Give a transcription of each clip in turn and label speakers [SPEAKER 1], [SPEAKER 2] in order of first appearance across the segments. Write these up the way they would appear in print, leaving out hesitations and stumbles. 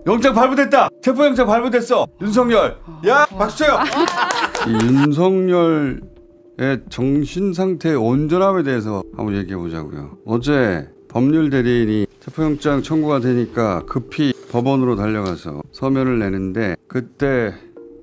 [SPEAKER 1] 영장 발부됐다. 체포영장 발부됐어. 윤석열. 야, 박수 쳐요. 이 윤석열의 정신 상태의 온전함에 대해서 한번 얘기해 보자고요. 어제 법률 대리인이 체포영장 청구가 되니까 급히 법원으로 달려가서 서면을 내는데 그때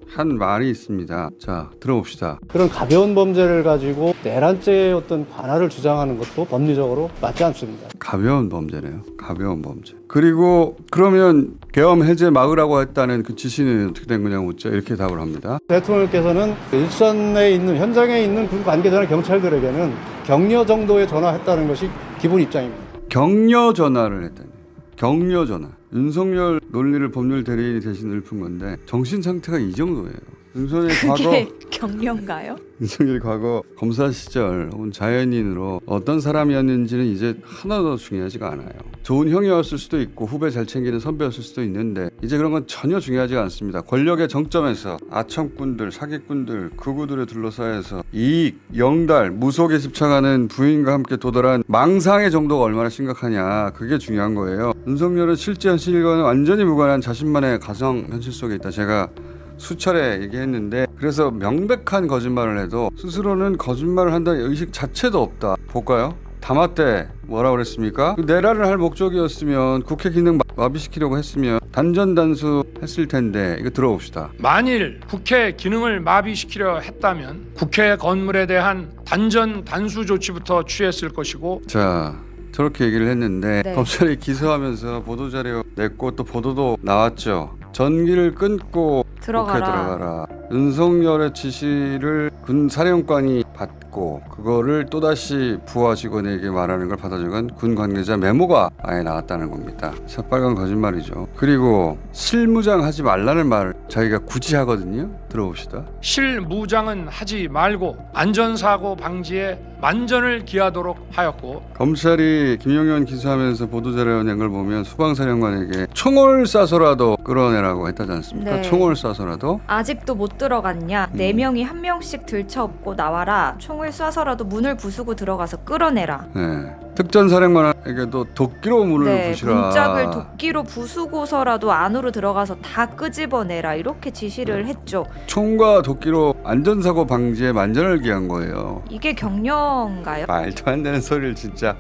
[SPEAKER 1] 한 말이 있습니다. 자, 들어봅시다.
[SPEAKER 2] 그런 가벼운 범죄를 가지고 내란죄의 어떤 관할을 주장하는 것도 법리적으로 맞지 않습니다.
[SPEAKER 1] 가벼운 범죄네요. 가벼운 범죄. 그리고 그러면 계엄 해제 막으라고 했다는 그 지시는 어떻게 된 거냐고 묻죠. 이렇게 답을 합니다.
[SPEAKER 2] 대통령께서는 일선에 있는 현장에 있는 군 관계자나 경찰들에게는 격려 정도의 전화했다는 것이 기본 입장입니다.
[SPEAKER 1] 격려 전화를 했다니. 격려 전화. 윤석열 논리를 법률 대리인이 대신 읊은 건데 정신 상태가 이 정도예요. 윤석열이
[SPEAKER 3] 그게 격려인가요?
[SPEAKER 1] 윤석열이 과거 검사 시절 혹은 자연인으로 어떤 사람이었는지는 이제 하나도 중요하지가 않아요. 좋은 형이었을 수도 있고 후배 잘 챙기는 선배였을 수도 있는데 이제 그런 건 전혀 중요하지가 않습니다. 권력의 정점에서 아첨꾼들, 사기꾼들, 극우들에 둘러싸여서 이익, 영달, 무속에 집착하는 부인과 함께 도달한 망상의 정도가 얼마나 심각하냐, 그게 중요한 거예요. 윤석열은 실제 현실과는 완전히 무관한 자신만의 가상 현실 속에 있다. 제가 수차례 얘기했는데, 그래서 명백한 거짓말을 해도 스스로는 거짓말을 한다는 의식 자체도 없다. 볼까요? 담화 때 뭐라 그랬습니까? 내란을 할 목적이었으면 국회 기능 마비시키려고 했으면 단전단수 했을 텐데, 이거 들어봅시다.
[SPEAKER 4] 만일 국회 기능을 마비시키려 했다면 국회 건물에 대한 단전단수 조치부터 취했을 것이고.
[SPEAKER 1] 자, 저렇게 얘기를 했는데
[SPEAKER 3] 네.
[SPEAKER 1] 검찰이 기소하면서 보도자료 냈고 또 보도도 나왔죠. 전기를 끊고 국회에 들어가라. 윤석열의 지시를 군 사령관이 받고 그거를 또다시 부하 직원에게 말하는 걸 받아주건 군 관계자 메모가 아예 나왔다는 겁니다. 새빨간 거짓말이죠. 그리고 실무장하지 말라는 말 자기가 굳이 하거든요. 들어봅시다.
[SPEAKER 4] 실무장은 하지 말고 안전사고 방지에 만전을 기하도록 하였고,
[SPEAKER 1] 검찰이 김용현 기소하면서 보도자료 낸 걸 보면 수방사령관에게 총을 쏴서라도 끌어내라고 했다지 않습니까?
[SPEAKER 3] 네.
[SPEAKER 1] 총을 쏴서라도.
[SPEAKER 3] 아직도 못 들어갔냐? 4명이 한 명씩 들쳐업고 나와라. 총을 쏴서라도 문을 부수고 들어가서 끌어내라.
[SPEAKER 1] 네. 특전사령관에게도 도끼로 문을
[SPEAKER 3] 네,
[SPEAKER 1] 부시라.
[SPEAKER 3] 문짝을 도끼로 부수고서라도 안으로 들어가서 다 끄집어내라. 이렇게 지시를 했죠.
[SPEAKER 1] 총과 도끼로 안전사고 방지에 만전을 기한 거예요.
[SPEAKER 3] 이게 격려인가요?
[SPEAKER 1] 말도 안 되는 소리를 진짜.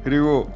[SPEAKER 1] 그리고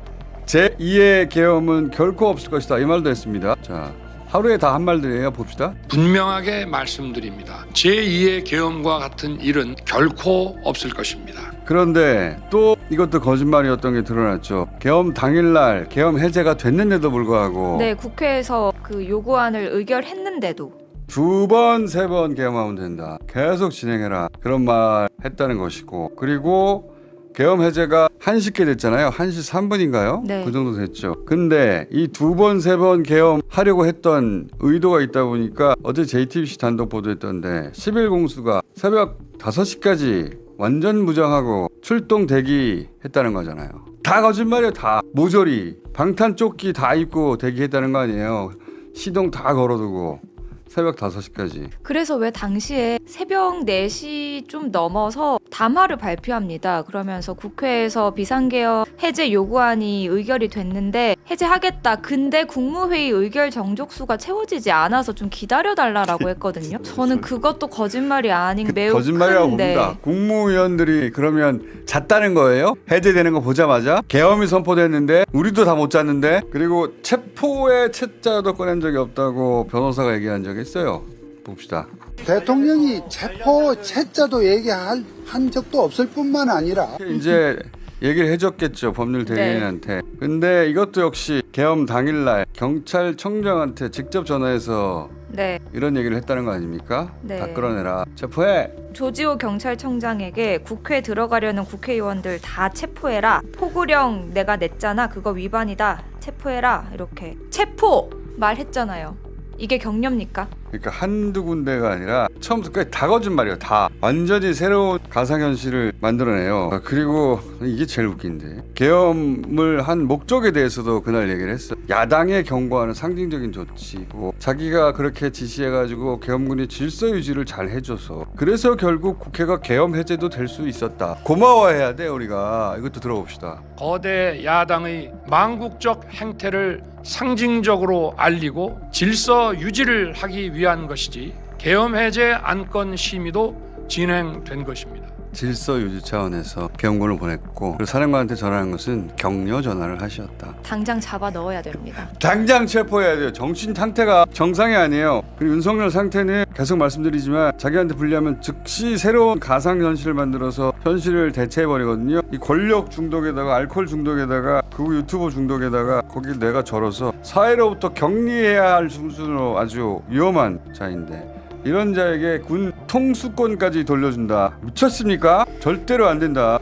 [SPEAKER 1] 제2의 계엄은 결코 없을 것이다. 이 말도 했습니다. 자, 하루에 다 한 말들이에요. 봅시다.
[SPEAKER 4] 분명하게 말씀드립니다. 제2의 계엄과 같은 일은 결코 없을 것입니다.
[SPEAKER 1] 그런데 또 이것도 거짓말이었던 게 드러났죠. 계엄 당일날 계엄 해제가 됐는데도 불구하고
[SPEAKER 3] 네, 국회에서 그 요구안을 의결했는데도
[SPEAKER 1] 2번, 3번 계엄하면 된다. 계속 진행해라. 그런 말 했다는 것이고, 그리고 계엄 해제가 1시께 됐잖아요. 1시 3분인가요?
[SPEAKER 3] 네.
[SPEAKER 1] 그 정도 됐죠. 근데 이 2번, 3번 계엄 하려고 했던 의도가 있다 보니까 어제 JTBC 단독 보도했던데 10일 공수가 새벽 5시까지 완전 무장하고 출동 대기했다는 거잖아요. 다 거짓말이에요. 다 모조리 방탄조끼 다 입고 대기했다는 거 아니에요. 시동 다 걸어두고 새벽 5시까지.
[SPEAKER 3] 그래서 왜 당시에 새벽 4시 좀 넘어서 담화를 발표합니다. 그러면서 국회에서 비상계엄 해제 요구안이 의결이 됐는데 해제하겠다. 근데 국무회의 의결 정족수가 채워지지 않아서 좀 기다려달라고 했거든요. 저는 그것도 거짓말이 아닌 매우
[SPEAKER 1] 거짓말이라고
[SPEAKER 3] 큰데.
[SPEAKER 1] 봅니다. 국무위원들이 그러면 잤다는 거예요? 해제되는 거 보자마자 계엄이 선포됐는데 우리도 다 못 잤는데. 그리고 체포의 채자도 꺼낸 적이 없다고 변호사가 얘기한 적이 있어요. 봅시다.
[SPEAKER 5] 대통령이 체포 채자도 얘기한 적도 없을 뿐만 아니라
[SPEAKER 1] 이제 얘기를 해줬겠죠, 법률 대리인한테. 근데 이것도 역시 계엄 당일날 경찰청장한테 직접 전화해서
[SPEAKER 3] 네.
[SPEAKER 1] 이런 얘기를 했다는 거 아닙니까?
[SPEAKER 3] 네.
[SPEAKER 1] 다 끌어내라. 체포해.
[SPEAKER 3] 조지호 경찰청장에게 국회에 들어가려는 국회의원들 다 체포해라. 포구령 내가 냈잖아. 그거 위반이다. 체포해라. 이렇게 체포 말했잖아요. 이게 격려입니까?
[SPEAKER 1] 그러니까 한두 군데가 아니라 처음부터 끝까지 다 거짓말이에요. 다 완전히 새로운 가상현실을 만들어내요. 그리고 이게 제일 웃긴데 계엄을 한 목적에 대해서도 그날 얘기를 했어. 야당에 경고하는 상징적인 조치고 자기가 그렇게 지시해가지고 계엄군이 질서 유지를 잘 해줘서 그래서 결국 국회가 계엄 해제도 될 수 있었다. 고마워해야 돼 우리가. 이것도 들어봅시다.
[SPEAKER 4] 거대 야당의 망국적 행태를 상징적으로 알리고 질서 유지를 하기 위한 것이지 계엄 해제 안건 심의도 진행된 것입니다.
[SPEAKER 1] 질서 유지 차원에서 계엄군을 보냈고 그리고 사령관한테 전화한 것은 격려 전화를 하셨다.
[SPEAKER 3] 당장 잡아 넣어야 됩니다.
[SPEAKER 1] 당장 체포해야 돼요. 정신 상태가 정상이 아니에요. 그리고 윤석열 상태는 계속 말씀드리지만 자기한테 불리하면 즉시 새로운 가상현실을 만들어서 현실을 대체해버리거든요. 이 권력 중독에다가 알코올 중독에다가 그 유튜버 중독에다가 거기 내가 절어서 사회로부터 격리해야 할 수준으로 아주 위험한 자인데 이런 자에게 군 통수권까지 돌려준다. 미쳤습니까? 절대로 안 된다.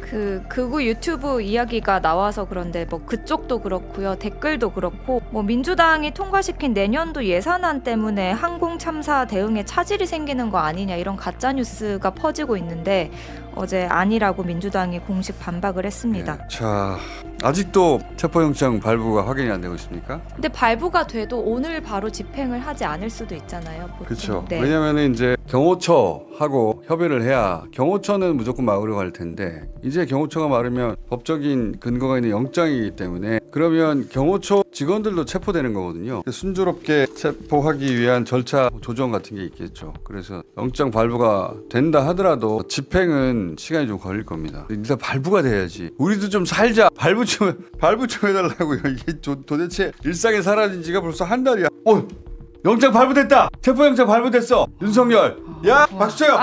[SPEAKER 3] 극우 유튜브 이야기가 나와서 그런데 뭐 그쪽도 그렇고요. 댓글도 그렇고 뭐 민주당이 통과시킨 내년도 예산안 때문에 항공 참사 대응에 차질이 생기는 거 아니냐 이런 가짜 뉴스가 퍼지고 있는데 어제 아니라고 민주당이 공식 반박을 했습니다.
[SPEAKER 1] 네. 자, 아직도 체포영장 발부가 확인이 안 되고 있습니까?
[SPEAKER 3] 근데 발부가 돼도 오늘 바로 집행을 하지 않을 수도 있잖아요. 보통.
[SPEAKER 1] 그렇죠.
[SPEAKER 3] 네.
[SPEAKER 1] 왜냐하면 이제 경호처하고 협의를 해야 경호처는 무조건 막으려고 할 텐데 이제 경호처가 막으면 법적인 근거가 있는 영장이기 때문에 그러면 경호처 직원들도 체포되는 거거든요. 순조롭게 체포하기 위한 절차 조정 같은 게 있겠죠. 그래서 영장 발부가 된다 하더라도 집행은 시간이 좀 걸릴 겁니다. 일단 발부가 돼야지. 우리도 좀 살자. 발부 좀 해달라고요. 이게 도대체 일상에 사라진 지가 벌써 한 달이야. 영장 발부됐다. 체포영장 발부됐어. 윤석열. 야 박수 쳐요.